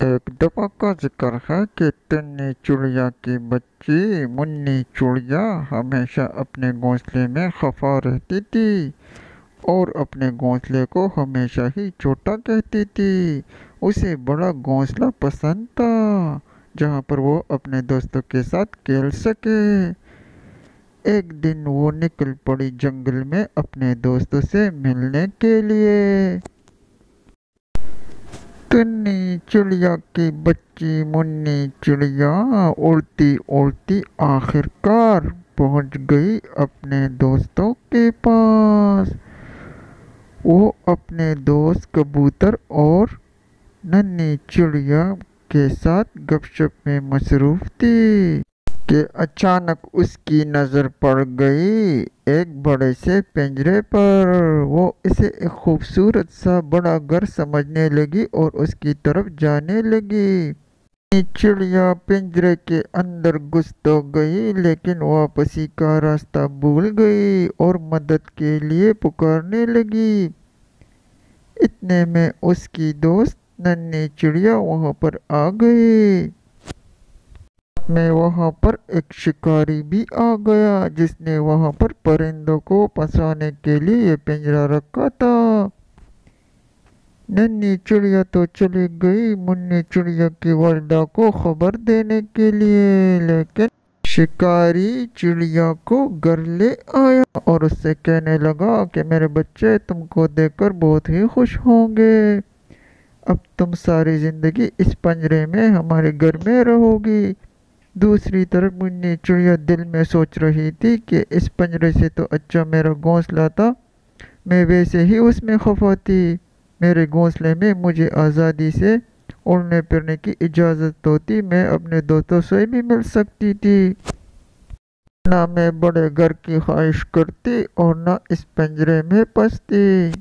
ایک دفعہ کا ذکر ہے کہ تنی چڑیا کی بچی منی چڑیا ہمیشہ اپنے گھونسلے میں خفا رہتی تھی اور اپنے گھونسلے کو ہمیشہ ہی چھوٹا کہتی تھی۔ اسے بڑا گھونسلہ پسند تھا جہاں پر وہ اپنے دوستوں کے ساتھ کھیل سکے۔ ایک دن وہ نکل پڑی جنگل میں اپنے دوستوں سے ملنے کے لیے۔ تنی چڑیا کی بچی منی چڑیا اڑتی اڑتی آخر کار پہنچ گئی اپنے دوستوں کے پاس۔ وہ اپنے دوست کبوتر اور ننھی چڑیا کے ساتھ گپ شپ میں مصروف تھی کہ اچانک اس کی نظر پڑ گئی ایک بڑے سے پنجرے پر۔ وہ اسے ایک خوبصورت سا بڑا گھر سمجھنے لگی اور اس کی طرف جانے لگی۔ ننھی چڑیا پنجرے کے اندر گھس تو گئی لیکن واپسی کا راستہ بھول گئی اور مدد کے لیے پکارنے لگی۔ اتنے میں اس کی دوست ننھی چڑیا وہاں پر آ گئی۔ ساتھ میں وہاں پر ایک شکاری بھی آ گیا جس نے وہاں پر پرندوں کو پھنسانے کے لیے یہ پنجرہ رکھا تھا۔ ننھی چڑیا تو چلی گئی منی چڑیا کی والدہ کو خبر دینے کے لیے، لیکن شکاری چڑیا کو گھر لے آیا اور اس سے کہنے لگا کہ میرے بچے تم کو دیکھ کر بہت ہی خوش ہوں گے۔ اب تم ساری زندگی اس پنجرے میں ہمارے گھر میں رہو گی۔ دوسری طرف منی چڑیا دل میں سوچ رہی تھی کہ اس پنجرے سے تو اچھا میرا گھونسلہ تھا، میں ویسے ہی اس میں خفا تھی۔ میرے گھونسلے میں مجھے آزادی سے اڑنے پھرنے کی اجازت ہوتی، میں اپنے دوستوں سے بھی مل سکتی تھی۔ نہ میں بڑے گھر کی خواہش کرتی اور نہ اس پنجرے میں پھنستی۔